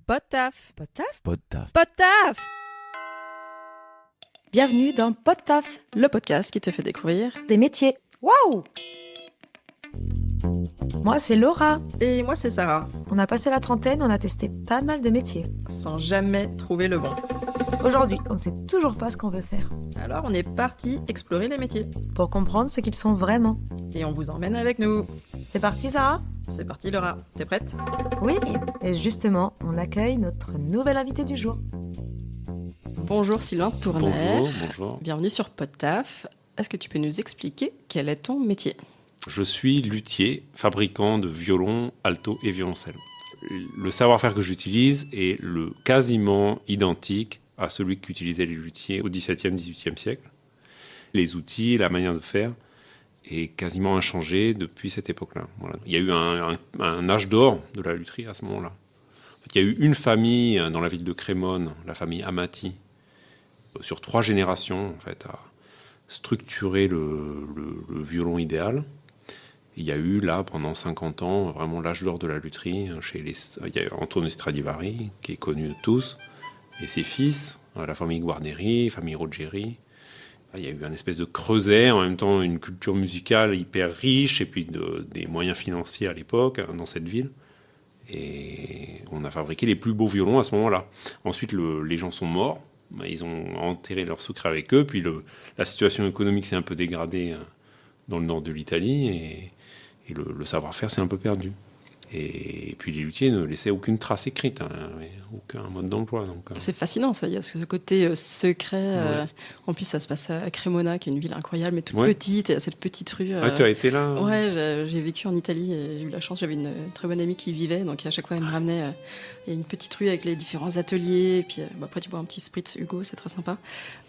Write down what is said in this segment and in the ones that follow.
Podtaf. Podtaf ? Podtaf. Podtaf. Bienvenue dans Podtaf, Le podcast qui te fait découvrir. des métiers. Waouh! Moi, c'est Laura. Et moi, c'est Sarah, On a passé la trentaine, on a testé pas mal de métiers. sans jamais trouver le bon. Aujourd'hui, on ne sait toujours pas ce qu'on veut faire. Alors, on est parti explorer les métiers. Pour comprendre ce qu'ils sont vraiment. Et on vous emmène avec nous. C'est parti, Sarah? C'est parti, Laura. T'es prête? Oui. Et justement, on accueille notre nouvel invité du jour. Bonjour Sylvain Tournaire. Bonjour. Bienvenue sur Podtaf. Est-ce que tu peux nous expliquer quel est ton métier? Je suis luthier, fabricant de violons, alto et violoncelle. Le savoir-faire que j'utilise est quasiment identique à celui qu'utilisaient les luthiers au XVIIe, XVIIIe siècle. Les outils, la manière de faire est quasiment inchangée depuis cette époque-là. Voilà. Il y a eu un âge d'or de la lutherie à ce moment-là. En fait, il y a eu une famille dans la ville de Crémone, la famille Amati, sur 3 générations, en fait, à structurer le violon idéal. Il y a eu là, pendant 50 ans, vraiment l'âge d'or de la lutherie. Il y a eu Antonio Stradivari, qui est connu de tous, et ses fils, la famille Guarneri, la famille Rogeri. Il y a eu un espèce de creuset, en même temps une culture musicale hyper riche, et puis des moyens financiers à l'époque, dans cette ville. Et on a fabriqué les plus beaux violons à ce moment-là. Ensuite, les gens sont morts. Ils ont enterré leurs secrets avec eux. Puis la situation économique s'est un peu dégradée dans le nord de l'Italie. Et le savoir-faire s'est un peu perdu. Et puis les luthiers ne laissaient aucune trace écrite, aucun mode d'emploi. Donc, C'est fascinant, ça. Il y a ce côté secret. Ouais. En plus, ça se passe à Cremona, qui est une ville incroyable, mais toute Ouais. petite. Il y a cette petite rue. tu as été là Ouais, j'ai vécu en Italie et j'ai eu la chance, j'avais une très bonne amie qui y vivait, donc à chaque fois elle me ramenait. Il y a une petite rue avec les différents ateliers, et puis après tu bois un petit spritz Hugo, c'est très sympa.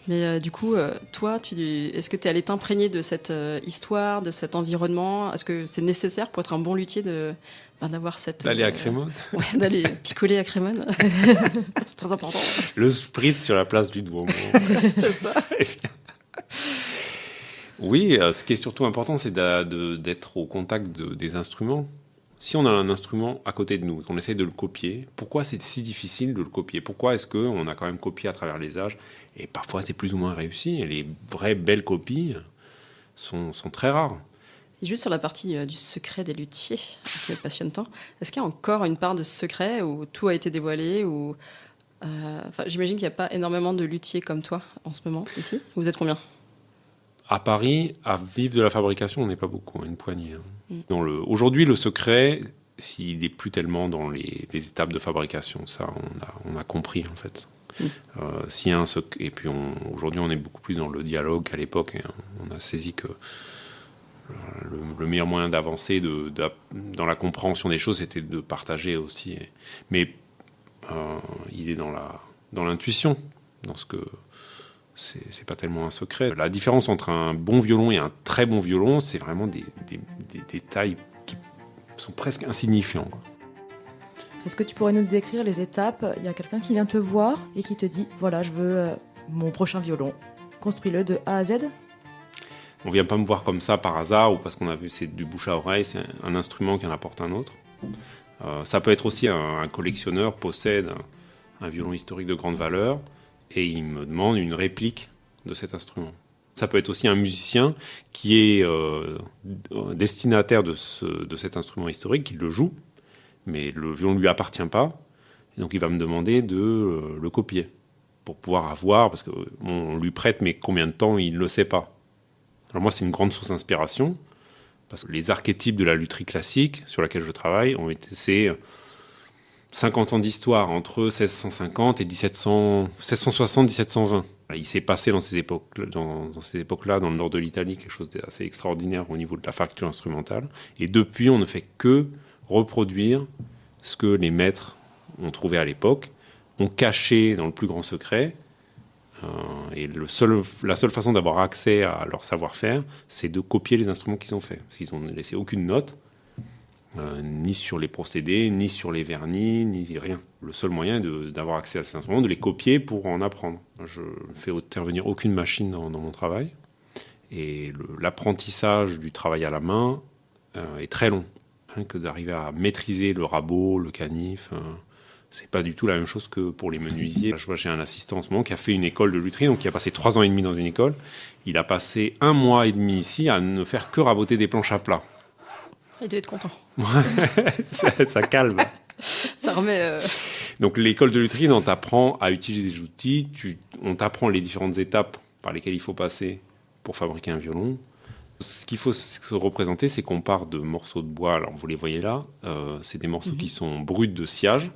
Mais du coup, toi, est-ce que tu es allé t'imprégner de cette histoire, de cet environnement? Est-ce que c'est nécessaire pour être un bon luthier d'avoir cette... D'aller à Crémone. Ouais, d'aller picoler à Crémone. C'est très important. Le spritz sur la place du Duomo. C'est ça. Oui, ce qui est surtout important, c'est d'être au contact des instruments. Si on a un instrument à côté de nous et qu'on essaye de le copier, pourquoi c'est si difficile de le copier? Pourquoi est-ce qu'on a quand même copié à travers les âges? Et parfois, c'est plus ou moins réussi. Et les vraies belles copies sont très rares. Et juste sur la partie du secret des luthiers, qui me passionne tant, est-ce qu'il y a encore une part de secret où tout a été dévoilé ou j'imagine qu'il n'y a pas énormément de luthiers comme toi en ce moment ici. Vous êtes combien? À Paris, à vivre de la fabrication, on n'est pas beaucoup, une poignée. Aujourd'hui, le secret, s'il n'est plus tellement dans les étapes de fabrication, ça, on a compris en fait. S'il y a et puis aujourd'hui, on est beaucoup plus dans le dialogue qu'à l'époque. Et on a saisi que le meilleur moyen d'avancer dans la compréhension des choses, c'était de partager aussi. Mais il est dans l'intuition, dans ce que... C'est pas tellement un secret. La différence entre un bon violon et un très bon violon, c'est vraiment des détails qui sont presque insignifiants, quoi. Est-ce que tu pourrais nous décrire les étapes? Il y a quelqu'un qui vient te voir et qui te dit « Voilà, je veux mon prochain violon. Construis-le de A à Z ». On vient pas me voir comme ça par hasard ou parce qu'on a vu c'est du bouche à oreille, c'est un instrument qui en apporte un autre. Ça peut être aussi un collectionneur possède un violon historique de grande valeur et il me demande une réplique de cet instrument. Ça peut être aussi un musicien qui est destinataire de cet instrument historique, qui le joue, mais le violon ne lui appartient pas, et donc il va me demander de le copier pour pouvoir avoir, parce qu'on lui prête, mais combien de temps, il ne le sait pas. Alors moi, c'est une grande source d'inspiration, parce que les archétypes de la lutherie classique, sur laquelle je travaille, c'est 50 ans d'histoire entre 1650 et 1660-1720. Il s'est passé dans ces époques-là, dans le nord de l'Italie, quelque chose d'assez extraordinaire au niveau de la facture instrumentale. Et depuis, on ne fait que reproduire ce que les maîtres ont trouvé à l'époque, ont caché dans le plus grand secret. Et la seule façon d'avoir accès à leur savoir-faire, c'est de copier les instruments qu'ils ont faits. Parce qu'ils n'ont laissé aucune note. Ni sur les procédés, ni sur les vernis, ni rien. Le seul moyen d'avoir accès à ces instruments, de les copier pour en apprendre. Je ne fais intervenir aucune machine dans mon travail. Et l'apprentissage du travail à la main est très long. Rien que d'arriver à maîtriser le rabot, le canif, C'est pas du tout la même chose que pour les menuisiers. Je vois, j'ai un assistant en ce moment qui a fait une école de lutherie, donc qui a passé 3 ans et demi dans une école. Il a passé 1 mois et demi ici à ne faire que raboter des planches à plat. Il doit être content. ça calme. Ça remet... Donc l'école de lutherie, on t'apprend à utiliser les outils, on t'apprend les différentes étapes par lesquelles il faut passer pour fabriquer un violon. Ce qu'il faut se représenter, c'est qu'on part de morceaux de bois, alors vous les voyez là, c'est des morceaux qui sont bruts de sciage,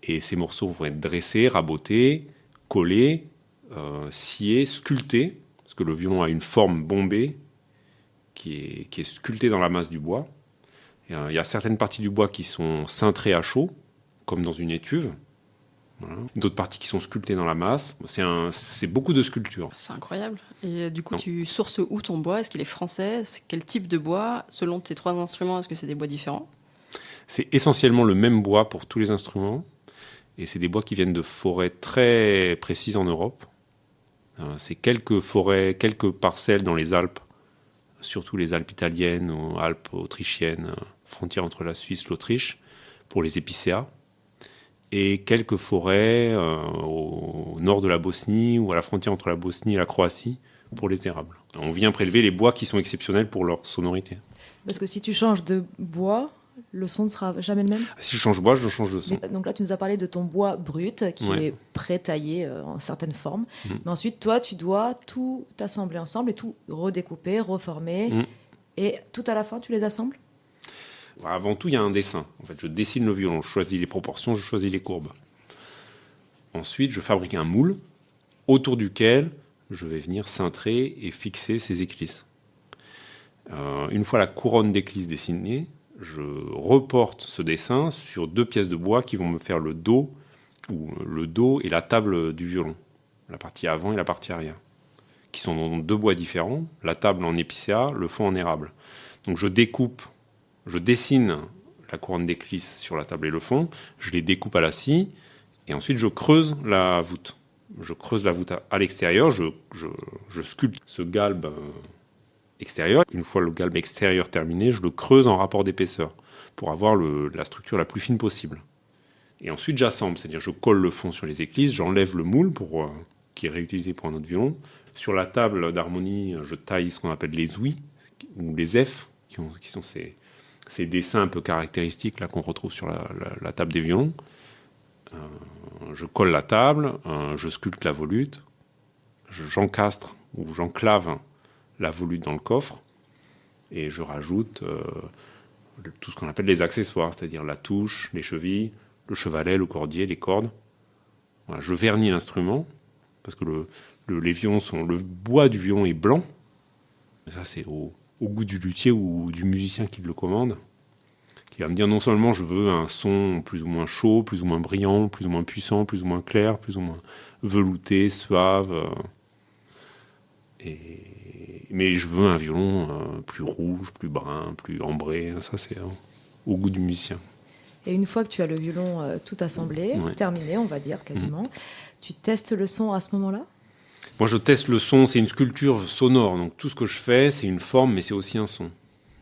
et ces morceaux vont être dressés, rabotés, collés, sciés, sculptés, parce que le violon a une forme bombée qui est sculptée dans la masse du bois. Il y a certaines parties du bois qui sont cintrées à chaud, comme dans une étuve. Voilà. D'autres parties qui sont sculptées dans la masse. C'est beaucoup de sculpture. C'est incroyable. Et du coup, Non. tu sources où ton bois? Est-ce qu'il est français? Quel type de bois? Selon tes 3 instruments, est-ce que c'est des bois différents? C'est essentiellement le même bois pour tous les instruments. Et c'est des bois qui viennent de forêts très précises en Europe. C'est quelques forêts, quelques parcelles dans les Alpes, surtout les Alpes italiennes ou Alpes autrichiennes, frontière entre la Suisse et l'Autriche, pour les épicéas. Et quelques forêts au nord de la Bosnie ou à la frontière entre la Bosnie et la Croatie pour les érables. On vient prélever les bois qui sont exceptionnels pour leur sonorité. Parce que si tu changes de bois, le son ne sera jamais le même. Si je change de bois, je change de son. Donc là, tu nous as parlé de ton bois brut qui Ouais. est pré-taillé en certaines formes. Mm. Mais ensuite, toi, tu dois tout assembler ensemble et tout redécouper, reformer. Mm. Et tout à la fin, tu les assembles? Avant tout, il y a un dessin. En fait, je dessine le violon, je choisis les proportions, je choisis les courbes. Ensuite, je fabrique un moule autour duquel je vais venir cintrer et fixer ces éclisses. Une fois la couronne d'éclisses dessinée, je reporte ce dessin sur 2 pièces de bois qui vont me faire le dos et la table du violon, la partie avant et la partie arrière, qui sont dans 2 bois différents, la table en épicéa, le fond en érable. Donc je dessine la couronne d'éclisse sur la table et le fond, je les découpe à la scie, et ensuite je creuse la voûte. Je creuse la voûte à l'extérieur, je sculpte ce galbe extérieur. Une fois le galbe extérieur terminé, je le creuse en rapport d'épaisseur pour avoir la structure la plus fine possible. Et ensuite j'assemble, c'est-à-dire je colle le fond sur les éclisses, j'enlève le moule qui est réutilisé pour un autre violon. Sur la table d'harmonie, je taille ce qu'on appelle les ouïes ou les F, qui sont ces dessins un peu caractéristiques là qu'on retrouve sur la table des violons. Je colle la table, je sculpte la volute, j'encastre ou j'enclave la volute dans le coffre et je rajoute tout ce qu'on appelle les accessoires, c'est-à-dire la touche, les chevilles, le chevalet, le cordier, les cordes. Voilà, je vernis l'instrument parce que le bois du violon est blanc. Et ça, c'est au goût du luthier ou du musicien qui le commande, qui va me dire non seulement je veux un son plus ou moins chaud, plus ou moins brillant, plus ou moins puissant, plus ou moins clair, plus ou moins velouté, suave, mais je veux un violon plus rouge, plus brun, plus ambré. Ça, c'est au goût du musicien. Et une fois que tu as le violon tout assemblé, Ouais. terminé, on va dire quasiment, tu testes le son à ce moment-là? Moi, je teste le son, c'est une sculpture sonore. Donc, tout ce que je fais, c'est une forme, mais c'est aussi un son.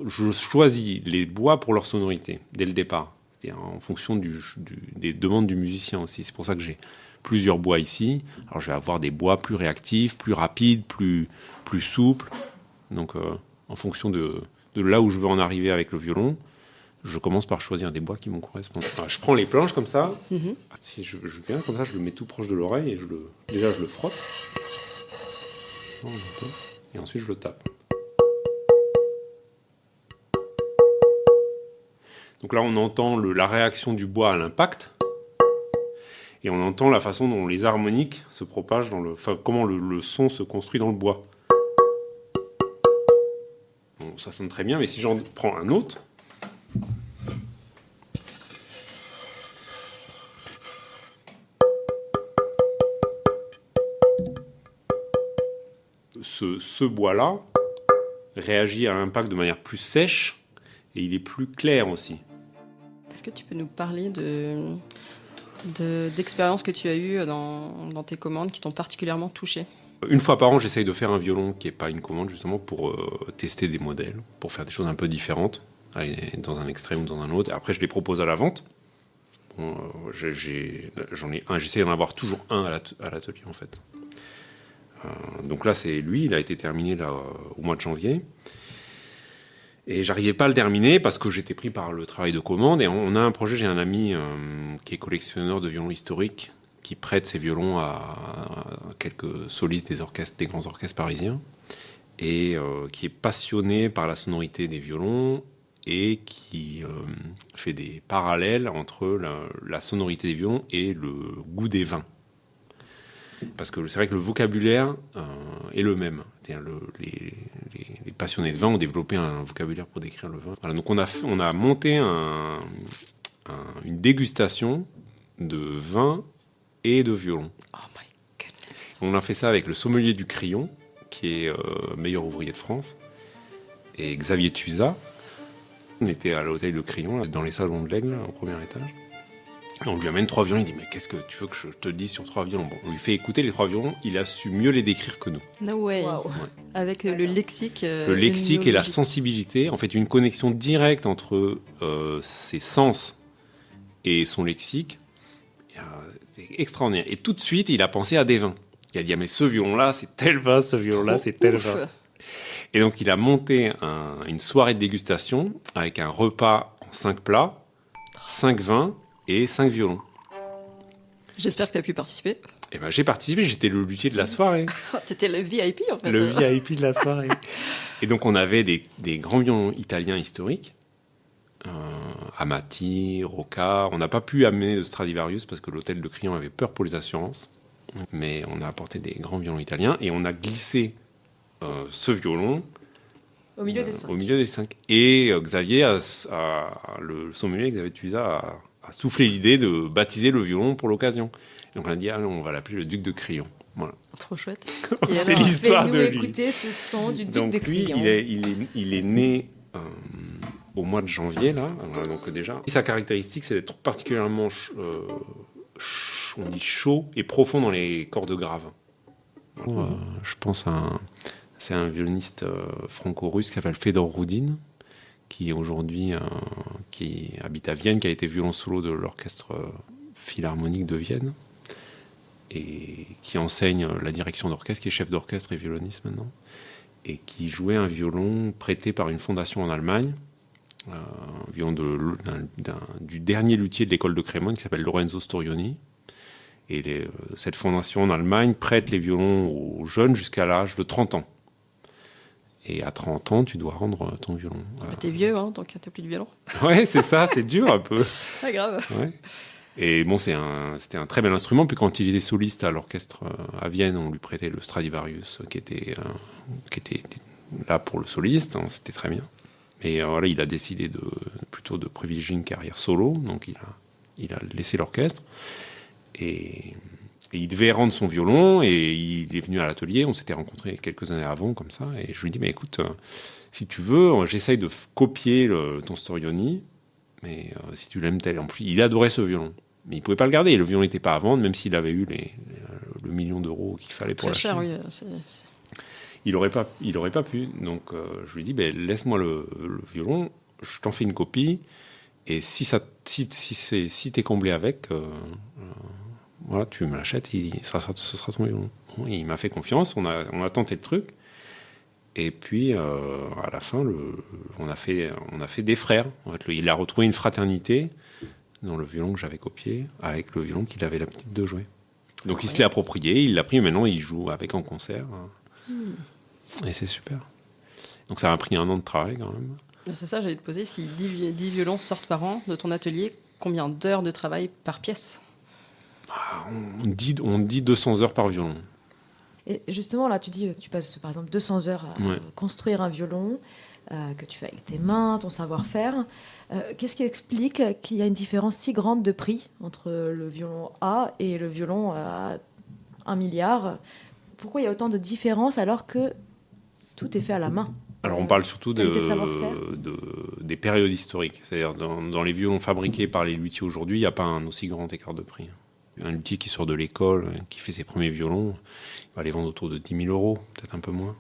Je choisis les bois pour leur sonorité, dès le départ. C'est-à-dire en fonction des demandes du musicien aussi. C'est pour ça que j'ai plusieurs bois ici. Alors, je vais avoir des bois plus réactifs, plus rapides, plus souples. Donc, en fonction de là où je veux en arriver avec le violon, je commence par choisir des bois qui m'ont correspondre. Alors, je prends les planches comme ça. Si je viens comme ça, je le mets tout proche de l'oreille et déjà je le frotte. Et ensuite je le tape. Donc là on entend la réaction du bois à l'impact et on entend la façon dont les harmoniques se propagent comment le son se construit dans le bois. Bon, ça sonne très bien, mais si j'en prends un autre, ce bois-là réagit à l'impact de manière plus sèche et il est plus clair aussi. Est-ce que tu peux nous parler d'expériences que tu as eues dans tes commandes qui t'ont particulièrement touché? Une fois par an, j'essaye de faire un violon qui n'est pas une commande, justement, pour tester des modèles, pour faire des choses un peu différentes, aller dans un extrême ou dans un autre. Et après, je les propose à la vente. Bon, j'en ai un. J'essaie d'en avoir toujours un à l'atelier, en fait. Donc là, c'est lui. Il a été terminé là, au mois de janvier. Et j'arrivais pas à le terminer parce que j'étais pris par le travail de commande. Et on a un projet, j'ai un ami qui est collectionneur de violons historiques, qui prête ses violons à quelques solistes des grands orchestres parisiens, et qui est passionné par la sonorité des violons, et qui fait des parallèles entre la sonorité des violons et le goût des vins. Parce que c'est vrai que le vocabulaire est le même. Les passionnés de vin ont développé un vocabulaire pour décrire le vin. Voilà, donc on a monté une dégustation de vin et de violon. Oh my goodness. On a fait ça avec le sommelier du Crillon, qui est meilleur ouvrier de France, et Xavier Tuzat. On était à l'hôtel de Crillon, là, dans les salons de l'Aigle, au premier étage. Et on lui amène 3 violons, il dit « Mais qu'est-ce que tu veux que je te dise sur 3 violons ?» Bon, on lui fait écouter les 3 violons, il a su mieux les décrire que nous. No way. Wow. Avec le lexique. Le lexique et la œnologique. sensibilité, en fait, une connexion directe entre ses sens et son lexique, c'est extraordinaire. Et tout de suite, il a pensé à des vins. Il a dit « Ah, mais ce violon-là, c'est tel vin, ce violon-là, c'est tel Ouf. vin. » Et donc, il a monté une soirée de dégustation avec un repas en 5 plats, 5 vins et 5 violons. J'espère que tu as pu participer. Et ben, j'ai participé, j'étais le luthier de la soirée. T'étais le VIP en fait. Le VIP de la soirée. Et donc, on avait des grands violons italiens historiques. Amati, Rocca. On n'a pas pu amener de Stradivarius parce que l'hôtel de Crillon avait peur pour les assurances. Mais on a apporté des grands violons italiens et on a glissé ce violon Au milieu des 5. au milieu des 5. Et Xavier, le sommelier Xavier Tuzat, a soufflé l'idée de baptiser le violon pour l'occasion. Donc on a dit, on va l'appeler le duc de Crillon. Voilà. Trop chouette. C'est alors, l'histoire de Fais-nous lui. écouter ce son du duc Donc de lui, Crillon. il est né au mois de janvier, là. Voilà, donc déjà, sa caractéristique, c'est d'être particulièrement, on dit chaud et profond dans les cordes graves. Je pense c'est un violoniste franco-russe qui s'appelle Fedor Rudin, qui aujourd'hui qui habite à Vienne, qui a été violon solo de l'orchestre philharmonique de Vienne, et qui enseigne la direction d'orchestre, qui est chef d'orchestre et violoniste maintenant, et qui jouait un violon prêté par une fondation en Allemagne, un violon du dernier luthier de l'école de Crémone, qui s'appelle Lorenzo Storioni. Et cette fondation en Allemagne prête les violons aux jeunes jusqu'à l'âge de 30 ans. Et à 30 ans, tu dois rendre ton violon. Bah, t'es vieux, hein, donc t'as plus de violon. Ouais, c'est ça, c'est dur un peu. Pas grave. Ouais. Et bon, c'était un très bel instrument. Puis quand il était soliste à l'orchestre à Vienne, on lui prêtait le Stradivarius qui était là pour le soliste. Hein, c'était très bien. Et voilà, il a décidé plutôt de privilégier une carrière solo. Donc il a laissé l'orchestre. Et il devait rendre son violon. Et il est venu à l'atelier. On s'était rencontrés quelques années avant, comme ça. Et je lui ai dit, mais écoute, si tu veux, j'essaye de copier ton Storioni. Mais si tu l'aimes tel. En plus, il adorait ce violon. Mais il ne pouvait pas le garder. Et le violon n'était pas à vendre, même s'il avait eu le million d'euros qu'il fallait pour Très cher, l'acheter. oui. Il n'aurait pas pu. Donc, je lui ai dit, laisse-moi le violon, je t'en fais une copie. Et si t'es comblé avec, voilà, tu me l'achètes, ce sera ton violon. Bon, il m'a fait confiance, on a tenté le truc. Et puis, à la fin, on a fait des frères. En fait, il a retrouvé une fraternité dans le violon que j'avais copié, avec le violon qu'il avait l'habitude de jouer. Donc, il se l'est approprié, il l'a pris, et maintenant, il joue avec en concert. Et c'est super. Donc, ça m'a pris 1 an de travail, quand même. Bah, c'est ça, j'allais te poser. Si 10 violons sortent par an de ton atelier, combien d'heures de travail par pièce? On dit 200 heures par violon. Et justement, là, tu dis, tu passes par exemple 200 heures à construire un violon, que tu fais avec tes mains, ton savoir-faire. Qu'est-ce qui explique qu'il y a une différence si grande de prix entre le violon A et le violon à 1 milliard? Pourquoi il y a autant de différences alors que tout est fait à la main? Alors, on parle surtout Qualité de savoir-faire. des périodes historiques. C'est-à-dire, dans les violons fabriqués par les luthiers aujourd'hui, il n'y a pas un aussi grand écart de prix. Un luthier qui sort de l'école, qui fait ses premiers violons, il va les vendre autour de 10 000 euros, peut-être un peu moins.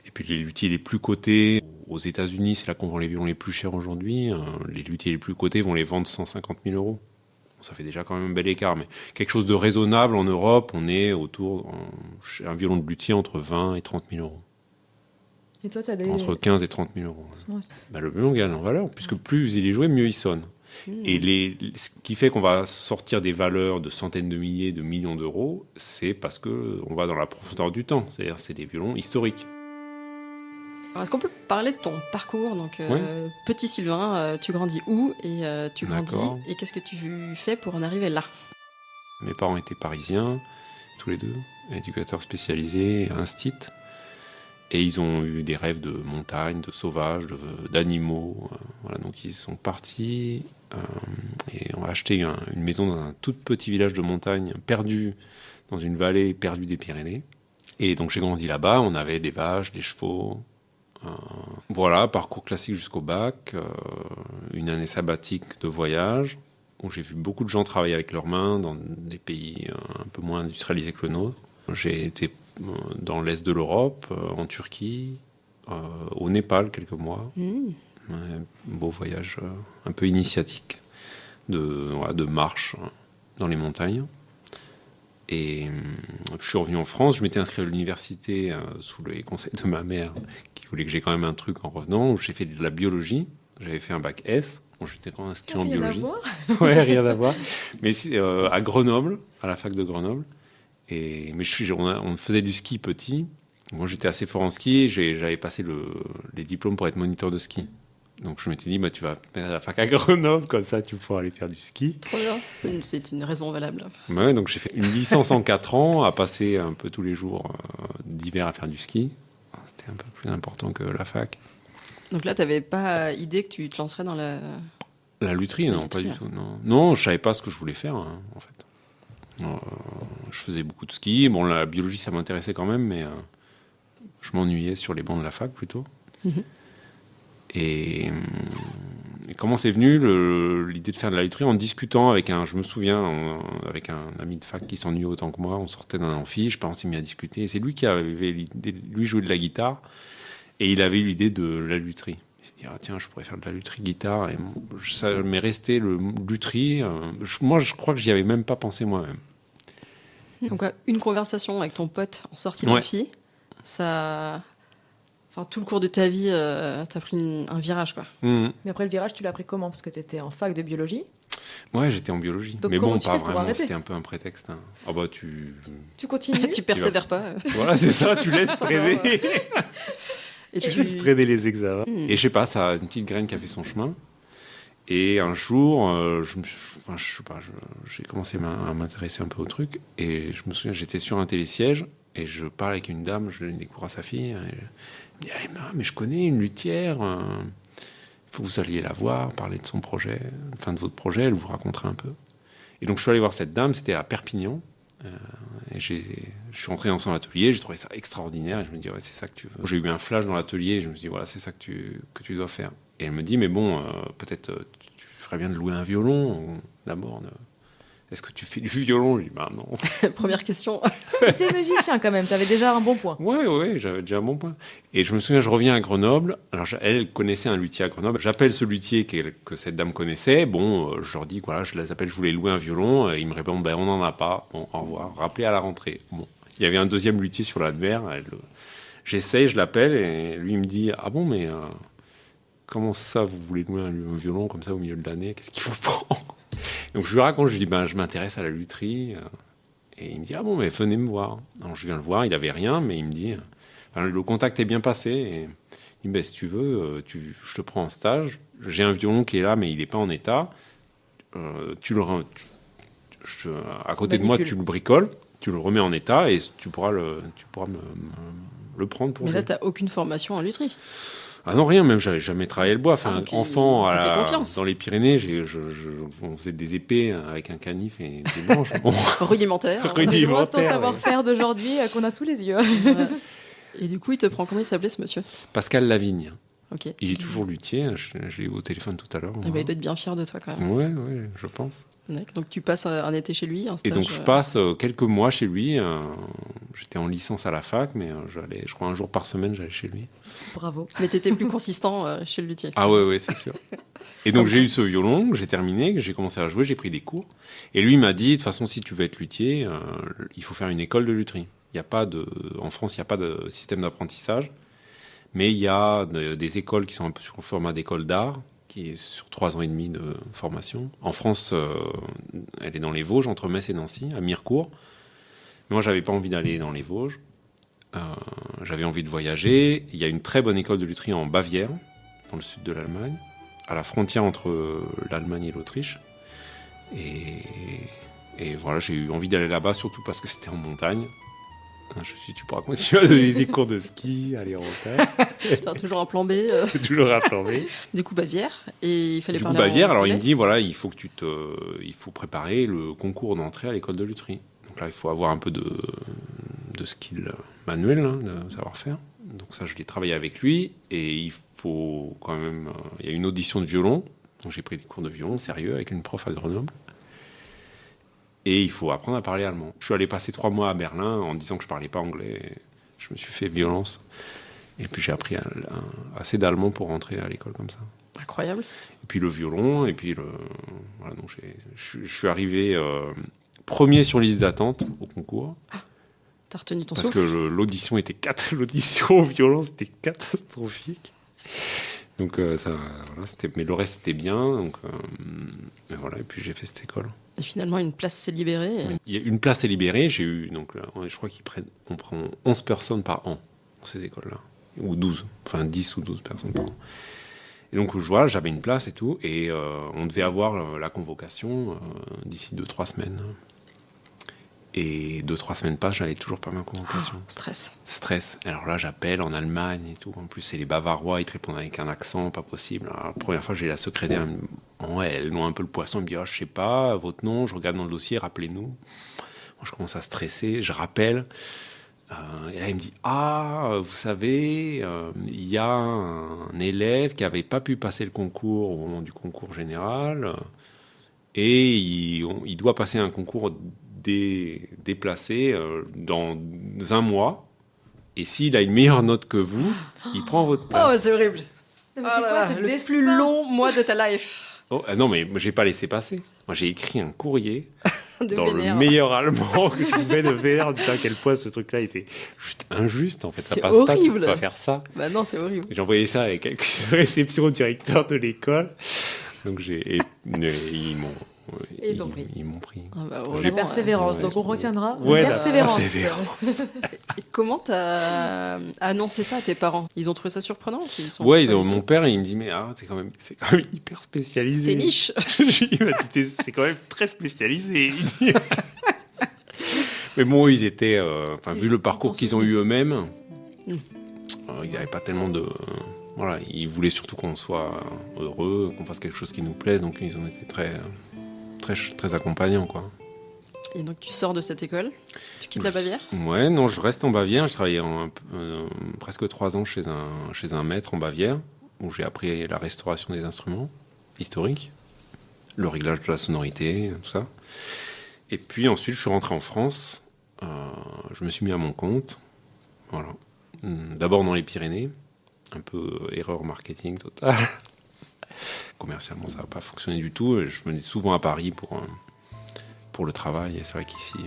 Et puis les luthiers les plus cotés, aux États-Unis, c'est là qu'on vend les violons les plus chers aujourd'hui. Les luthiers les plus cotés vont les vendre 150 000 euros. Ça fait déjà quand même un bel écart, mais quelque chose de raisonnable en Europe, on est chez un violon de luthier entre 20 et 30 000 euros. Et toi, t'as des... Entre 15 et 30 000 euros. Ouais. Le violon gagne en valeur, puisque plus il est joué, mieux il sonne. Et ce qui fait qu'on va sortir des valeurs de centaines de milliers, de millions d'euros, c'est parce qu'on va dans la profondeur du temps. C'est-à-dire c'est des violons historiques. Alors, est-ce qu'on peut parler de ton parcours? Donc, petit Sylvain, tu grandis où et tu grandis D'accord. et qu'est-ce que tu fais pour en arriver là? Mes parents étaient parisiens, tous les deux, éducateurs spécialisés, instit. Et ils ont eu des rêves de montagne, de sauvages, d'animaux. Voilà, donc ils sont partis et ont acheté une maison dans un tout petit village de montagne perdu dans une vallée perdue des Pyrénées. Et donc j'ai grandi là-bas, on avait des vaches, des chevaux. Voilà, parcours classique jusqu'au bac, une année sabbatique de voyage, où j'ai vu beaucoup de gens travailler avec leurs mains dans des pays un peu moins industrialisés que le nôtre. J'ai été dans l'est de l'Europe, en Turquie, au Népal quelques mois. Un beau voyage un peu initiatique de marche dans les montagnes. Et je suis revenu en France, je m'étais inscrit à l'université sous les conseils de ma mère qui voulait que j'ai quand même un truc en revenant, où j'ai fait de la biologie, j'avais fait un bac S, bon, j'étais quand même inscrit en biologie. Rien à voir. Ouais, rien à voir. Mais à Grenoble, à la fac de Grenoble. On faisait du ski petit. Moi, j'étais assez fort en ski. J'avais passé les diplômes pour être moniteur de ski. Donc, je m'étais dit, tu vas te mettre à la fac à Grenoble, comme ça, tu pourras aller faire du ski. Trop bien. C'est une raison valable. Ouais, donc, j'ai fait une licence en 4 ans, à passer un peu tous les jours d'hiver à faire du ski. C'était un peu plus important que la fac. Donc là, tu n'avais pas idée que tu te lancerais dans la... La lutherie, non, pas du tout. Non, je savais pas ce que je voulais faire, en fait. Je faisais beaucoup de ski. Bon, la biologie, ça m'intéressait quand même, mais je m'ennuyais sur les bancs de la fac, plutôt. Et comment c'est venu l'idée de faire de la lutherie? En discutant avec je me souviens, avec un ami de fac qui s'ennuyait autant que moi, on sortait d'un amphi, je pense, il m'y a discuté. Et c'est lui qui avait l'idée, lui jouait de la guitare, et il avait eu l'idée de la lutherie. Il s'est dit, tiens, je pourrais faire de la lutherie guitare. Et ça m'est resté le lutherie. Moi, je crois que j'y avais même pas pensé moi-même. Donc, une conversation avec ton pote en sortie d'amphi, ça... Enfin, tout le cours de ta vie, t'as pris un virage, quoi. Mais après, le virage, tu l'as pris comment? Parce que t'étais en fac de biologie. Ouais, j'étais en biologie. Donc, mais bon, pas vraiment, vraiment, c'était un peu un prétexte. Ah bah, Tu continues. Tu persévères pas. Voilà, c'est ça, tu laisses traîner. Et tu laisses traîner les examens. Et je sais pas, ça a une petite graine qui a fait son chemin. Et un jour, j'ai commencé à m'intéresser un peu au truc. Et je me souviens, j'étais sur un télésiège et je parle avec une dame, je donne des cours à sa fille. Et elle me dit, mais je connais une luthière. Il faut que vous alliez la voir, parler de son projet, de votre projet, elle vous racontera un peu. Et donc je suis allé voir cette dame, c'était à Perpignan. Et je suis rentré dans son atelier, j'ai trouvé ça extraordinaire. Et je me dis, ouais, c'est ça que tu veux. J'ai eu un flash dans l'atelier et je me suis dit, voilà, c'est ça que tu dois faire. Et elle me dit, mais bon, peut-être tu ferais bien de louer un violon d'abord. Est-ce que tu fais du violon? Je dis, bah non. Première question. Tu étais musicien quand même, tu avais déjà un bon point. Ouais, j'avais déjà un bon point. Et je me souviens, je reviens à Grenoble. Alors, elle connaissait un luthier à Grenoble. J'appelle ce luthier que cette dame connaissait. Bon, je leur dis, voilà, je les appelle, je voulais louer un violon. Et ils me répondent, ben, on n'en a pas. Bon, au revoir. Rappelez à la rentrée. Bon. Il y avait un deuxième luthier sur l'Admer. J'essaye, je l'appelle. Et lui, il me dit, ah bon, mais comment ça, vous voulez louer un violon comme ça au milieu de l'année? Qu'est-ce qu'il faut prendre? Donc je lui raconte, je lui dis, ben, je m'intéresse à la lutherie. Et il me dit, ah bon, mais venez me voir. Alors je viens le voir, il n'avait rien, mais il me dit, le contact est bien passé. Et il me dit, ben, si tu veux, je te prends en stage. J'ai un violon qui est là, mais il n'est pas en état. À côté de moi, tu le bricoles, tu le remets en état et tu pourras le prendre pour Mais jouer. là, tu n'as aucune formation en lutherie. Ah non, rien, même j'avais jamais travaillé le bois. Enfin, enfant, dans les Pyrénées, on faisait des épées avec un canif et des manches. Bon. Rudimentaire. Rudimentaire. Ton savoir-faire d'aujourd'hui qu'on a sous les yeux. Ouais. Et du coup, il te prend, comment il s'appelait ce monsieur? Pascal Lavigne. Ok. Il est toujours luthier, je l'ai eu au téléphone tout à l'heure. Il doit être bien fier de toi quand même. Ouais, je pense. Donc tu passes un été chez lui, un stage. Et donc je passe quelques mois chez lui. J'étais en licence à la fac, mais je crois un jour par semaine, j'allais chez lui. Bravo. Mais t'étais plus consistant chez le luthier. Ah ouais, c'est sûr. Et donc j'ai eu ce violon, j'ai terminé, j'ai commencé à jouer, j'ai pris des cours. Et lui m'a dit, de toute façon, si tu veux être luthier, il faut faire une école de lutherie. En France, il n'y a pas de système d'apprentissage, mais il y a des écoles qui sont un peu sur le format d'école d'art, qui est sur 3 ans et demi de formation. En France, elle est dans les Vosges, entre Metz et Nancy, à Mirecourt. Mais moi, j'avais pas envie d'aller dans les Vosges. J'avais envie de voyager. Il y a une très bonne école de lutherie en Bavière, dans le sud de l'Allemagne, à la frontière entre l'Allemagne et l'Autriche. Et voilà, j'ai eu envie d'aller là-bas, surtout parce que c'était en montagne. Je me suis dit, tu pourras continuer à donner des cours de ski, aller en montagne. T'as toujours un plan B. Toujours un plan B. Du coup, Bavière. Et il fallait Du coup, parler Bavière, en alors il me anglais. dit, voilà, il faut préparer le concours d'entrée à l'école de lutherie. Donc là, il faut avoir un peu de skill manuel, hein, de savoir-faire. Donc ça, je l'ai travaillé avec lui. Et il faut quand même... il y a une audition de violon. Donc j'ai pris des cours de violon sérieux avec une prof à Grenoble. Et il faut apprendre à parler allemand. Je suis allé passer 3 mois à Berlin en disant que je parlais pas anglais. Et je me suis fait violence. Et puis j'ai appris assez d'allemand pour rentrer à l'école comme ça. Incroyable. Et puis le violon, et puis voilà, donc je suis arrivé premier sur liste d'attente au concours. T'as retenu ton Parce souffle. que l'audition au violon, c'était catastrophique. Donc mais le reste était bien. Donc et voilà, et puis j'ai fait cette école. Et finalement, une place s'est libérée. Il y a une place est libérée. J'ai eu je crois on prend 11 personnes par an dans ces écoles-là, ou 12, enfin 10 ou 12 personnes par an. Et donc j'avais une place et tout, et on devait avoir la convocation d'ici 2-3 semaines. Et 2-3 semaines passent, j'avais toujours pas ma convocation. Stress. Alors là, j'appelle en Allemagne et tout. En plus, c'est les Bavarois, ils te répondent avec un accent, pas possible. Alors, la première fois, j'ai la secrétaire, elle noie un peu le poisson, elle me dit, je sais pas, votre nom, je regarde dans le dossier, rappelez-nous. Moi, je commence à stresser, je rappelle. Et là, il me dit, vous savez, il y a un élève qui n'avait pas pu passer le concours au moment du concours général, et il doit passer un concours déplacé dans 1 mois, et s'il a une meilleure note que vous, il prend votre place. Oh, c'est horrible. Non, mais c'est quoi, ce le destin plus long mois de ta life. Non, mais j'ai pas laissé passer. Moi, j'ai écrit un courrier De dans vénère. le meilleur allemand que je pouvais de faire, en disant à quel point ce truc-là était juste injuste. En fait, ça C'est passe pas, tu horrible. peux pas faire ça. Bah non, c'est horrible. Et j'ai envoyé ça avec une réception au directeur de l'école. Donc ils m'ont pris. Ah bah, La heureusement, persévérance, ouais. donc on retiendra. Ouais, la la persévérance. Et comment t'as annoncé ça à tes parents? Ils ont trouvé ça surprenant? Mon père, il me dit, mais c'est quand même hyper spécialisé. C'est niche. Il m'a dit, c'est quand même très spécialisé. Il dit. Mais bon, ils étaient, vu le parcours qu'ils ont eu eux-mêmes, ils n'avaient pas tellement de... voilà, ils voulaient surtout qu'on soit heureux, qu'on fasse quelque chose qui nous plaise, donc ils ont été très, très, très accompagnants, quoi. Et donc tu sors de cette école, tu quittes la Bavière? Ouais, non, je reste en Bavière. Je travaillais presque 3 ans chez un maître en Bavière, où j'ai appris la restauration des instruments historiques, le réglage de la sonorité, tout ça. Et puis ensuite, je suis rentré en France. Je me suis mis à mon compte. Voilà. D'abord dans les Pyrénées. Un peu erreur marketing totale. Commercialement, ça n'a pas fonctionné du tout. Je venais souvent à Paris pour le travail. Et c'est vrai qu'ici,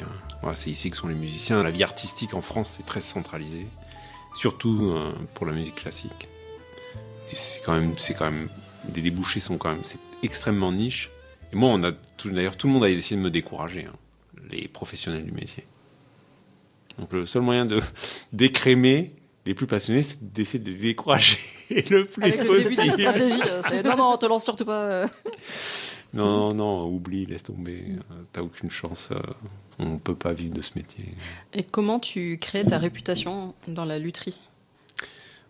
c'est ici que sont les musiciens. La vie artistique en France, c'est très centralisé. Surtout pour la musique classique. Et c'est quand même les débouchés sont quand même, c'est extrêmement niche. Et moi, d'ailleurs, tout le monde a essayé de me décourager, les professionnels du métier. Donc le seul moyen d'écrémer les plus passionnés, c'est d'essayer de les décourager le plus C'est possible. ça la stratégie. Non, te lance surtout pas. Non, oublie, laisse tomber. T'as aucune chance. On ne peut pas vivre de ce métier. Et comment tu crées ta réputation dans la lutherie?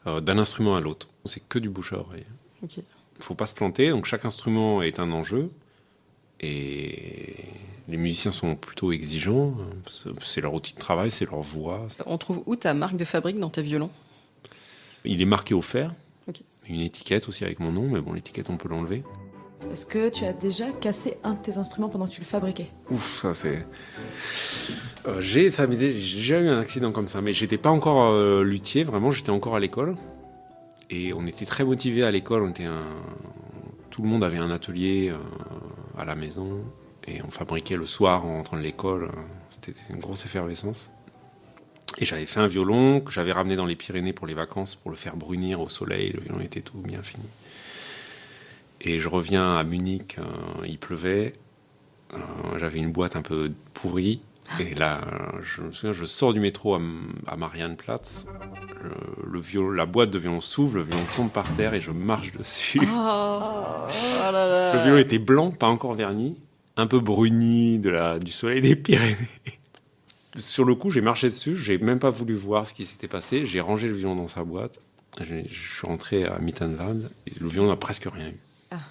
D'un instrument à l'autre. C'est que du bouche à oreille. Ok. Il ne faut pas se planter. Donc chaque instrument est un enjeu. Et les musiciens sont plutôt exigeants. C'est leur outil de travail, c'est leur voix. On trouve où ta marque de fabrique dans tes violons? Il est marqué au fer. Ok. Une étiquette aussi avec mon nom, mais bon, l'étiquette, on peut l'enlever. Est-ce que tu as déjà cassé un de tes instruments pendant que tu le fabriquais? Ouf, ça c'est... J'ai déjà eu un accident comme ça, mais j'étais pas encore luthier, vraiment, j'étais encore à l'école. Et on était très motivés à l'école, tout le monde avait un atelier à la maison et on fabriquait le soir en rentrant de l'école. C'était une grosse effervescence. Et j'avais fait un violon que j'avais ramené dans les Pyrénées pour les vacances pour le faire brunir au soleil. Le violon était tout bien fini. Et je reviens à Munich, il pleuvait. J'avais une boîte un peu pourrie. Et là, je me souviens, je sors du métro à Marianneplatz. La boîte de violon s'ouvre, le violon tombe par terre et je marche dessus. Là là. Le violon était blanc, pas encore verni, un peu bruni du soleil des Pyrénées. Sur le coup, j'ai marché dessus, j'ai même pas voulu voir ce qui s'était passé. J'ai rangé le violon dans sa boîte. Je suis rentré à Mittenwald et le violon n'a presque rien eu.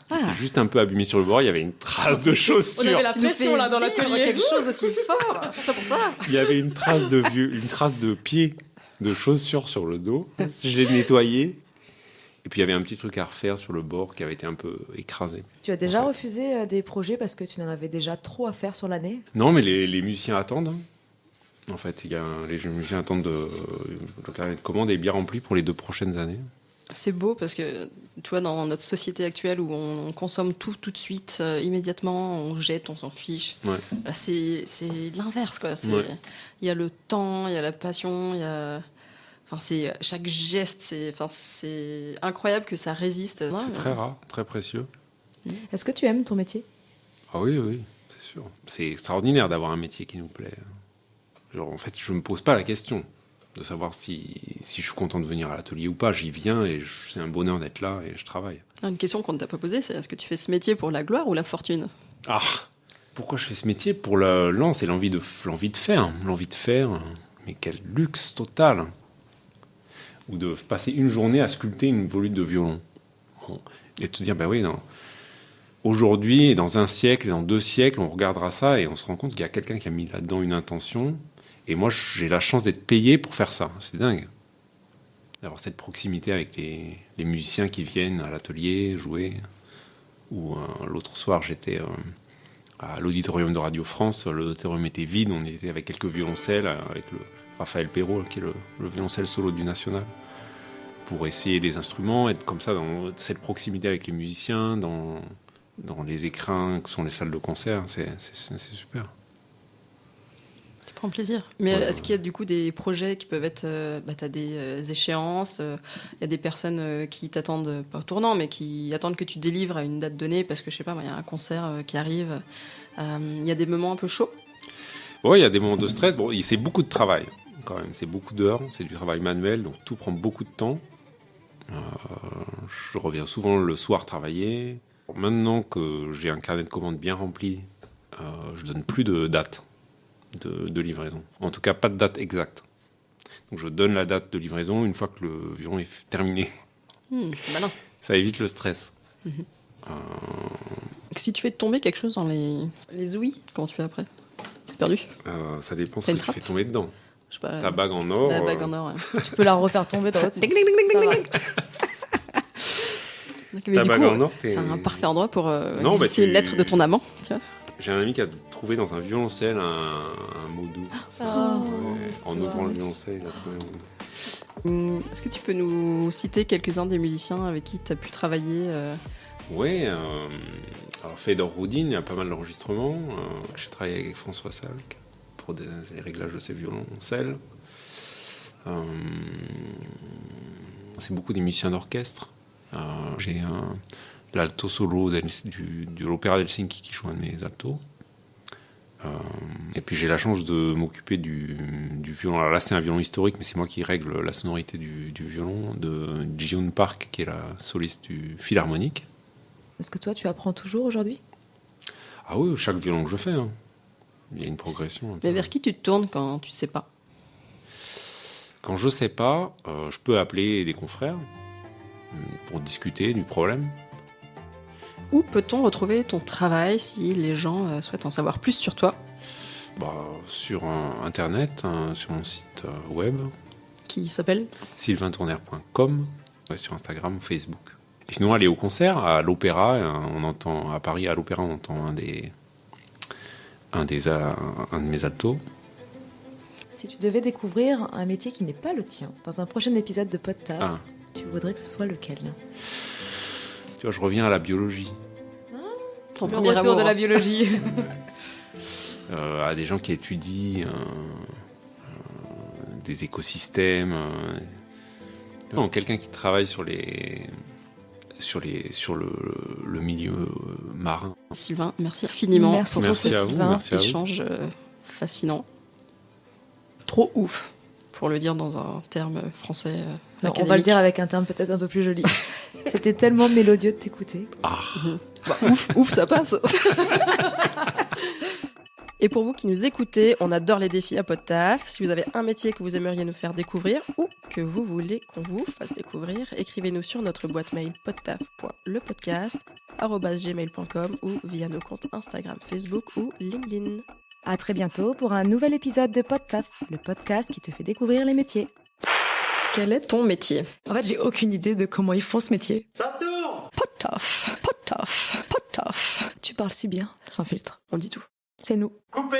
Il était juste un peu abîmé sur le bord, il y avait une trace de chaussure. On avait la pression là dans l'atelier. Quelque chose aussi fort. Pour ça. Il y avait une trace de pied de chaussure sur le dos. Je l'ai nettoyé. Et puis il y avait un petit truc à refaire sur le bord qui avait été un peu écrasé. Tu as déjà refusé des projets parce que tu n'en avais déjà trop à faire sur l'année? Non, mais les musiciens attendent. En fait, les musiciens attendent le carnet de commande est bien rempli pour les 2 prochaines années. C'est beau parce que, tu vois, dans notre société actuelle où on consomme tout de suite, immédiatement, on jette, on s'en fiche. Ouais. Là, c'est l'inverse, quoi. Il y a le temps, il y a la passion, il y a... Enfin, chaque geste, c'est incroyable que ça résiste. C'est très rare, très précieux. Est-ce que tu aimes ton métier? Ah oui, c'est sûr. C'est extraordinaire d'avoir un métier qui nous plaît. Genre, en fait, je me pose pas la question de savoir si je suis content de venir à l'atelier ou pas. J'y viens et c'est un bonheur d'être là et je travaille. Une question qu'on ne t'a pas posée, c'est est-ce que tu fais ce métier pour la gloire ou la fortune? Ah, pourquoi je fais ce métier? C'est l'envie de faire. Mais quel luxe total! Ou de passer une journée à sculpter une volute de violon. Bon. Et de te dire, non. Aujourd'hui, dans 1 siècle et dans 2 siècles, on regardera ça et on se rend compte qu'il y a quelqu'un qui a mis là-dedans une intention. Et moi, j'ai la chance d'être payé pour faire ça. C'est dingue. D'avoir cette proximité avec les musiciens qui viennent à l'atelier jouer. Ou l'autre soir, j'étais à l'auditorium de Radio France. L'auditorium était vide. On était avec quelques violoncelles, avec le Raphaël Perrault, qui est le violoncelle solo du National, pour essayer des instruments, être comme ça dans cette proximité avec les musiciens, dans les écrins que sont les salles de concert. C'est super. Tu prends plaisir. Mais est-ce qu'il y a du coup des projets qui peuvent être... tu as des échéances, il y a des personnes qui t'attendent, pas au tournant, mais qui attendent que tu délivres à une date donnée parce que, je sais pas, il y a un concert qui arrive. Il y a des moments un peu chauds? Oui, il y a des moments de stress. Bon, c'est beaucoup de travail, quand même. C'est beaucoup d'heures, c'est du travail manuel, donc tout prend beaucoup de temps. Je reviens souvent le soir travailler. Maintenant que j'ai un carnet de commandes bien rempli, je donne plus de date de livraison. En tout cas, pas de date exacte. Donc je donne la date de livraison une fois que le violon est terminé. C'est malin. Ça évite le stress. Si tu fais tomber quelque chose dans les ouïes, comment tu fais après? C'est perdu? Ça dépend ce que tu fais tomber dedans. Je sais pas, ta bague en or. La bague en or, ouais. Tu peux la refaire tomber dans l'autre sens. Mais du bague coup, en or, c'est un parfait endroit pour Non, glisser une lettre de ton amant, tu vois. J'ai un ami qui a trouvé dans un violoncelle un mot doux. En ouvrant le violoncelle, il a trouvé un mot doux. Est-ce que tu peux nous citer quelques-uns des musiciens avec qui tu as pu travailler Oui, alors Fedor Rudin, il y a pas mal d'enregistrements. J'ai travaillé avec François Salk pour les réglages de ses violoncelles. C'est beaucoup des musiciens d'orchestre. J'ai l'alto solo de l'Opéra d'Helsinki qui joue un de mes altos. Et puis j'ai la chance de m'occuper du violon. Alors là, c'est un violon historique, mais c'est moi qui règle la sonorité du violon de Ji-Yoon Park, qui est la soliste du Philharmonique. Est-ce que toi, tu apprends toujours aujourd'hui? Ah oui, chaque violon que je fais, il y a une progression. Mais vers qui tu te tournes quand tu sais pas? Quand je sais pas, je peux appeler des confrères pour discuter du problème. Où peut-on retrouver ton travail si les gens souhaitent en savoir plus sur toi? Sur Internet, sur mon site web. Qui s'appelle sylvaintournaire.com, sur Instagram ou Facebook. Et sinon, aller au concert, à l'Opéra, à Paris, à l'Opéra, on entend un de mes altos. Si tu devais découvrir un métier qui n'est pas le tien, dans un prochain épisode de PodTaf, tu voudrais que ce soit lequel? Tu vois, je reviens à la biologie. Ton Le premier retour amour, de la hein. biologie. À des gens qui étudient des écosystèmes. Non, quelqu'un qui travaille sur le milieu marin. Sylvain, merci infiniment Merci pour beaucoup, Merci à vous, Sylvain. merci à vous. échange fascinant. Trop ouf, pour le dire dans un terme français Non, on académique. va le dire avec un terme peut-être un peu plus joli. C'était tellement mélodieux de t'écouter. Ah, Bah, ouf, ça passe. Et pour vous qui nous écoutez, on adore les défis à PodTaf. Si vous avez un métier que vous aimeriez nous faire découvrir ou que vous voulez qu'on vous fasse découvrir, écrivez-nous sur notre boîte mail podtaf.lepodcast@gmail.com ou via nos comptes Instagram, Facebook ou LinkedIn. À très bientôt pour un nouvel épisode de PodTaf, le podcast qui te fait découvrir les métiers. Quel est ton métier? En fait, j'ai aucune idée de comment ils font ce métier. PodTaf, PodTaf, PodTaf. Tu parles si bien, sans filtre. On dit tout. C'est nous. Coupé!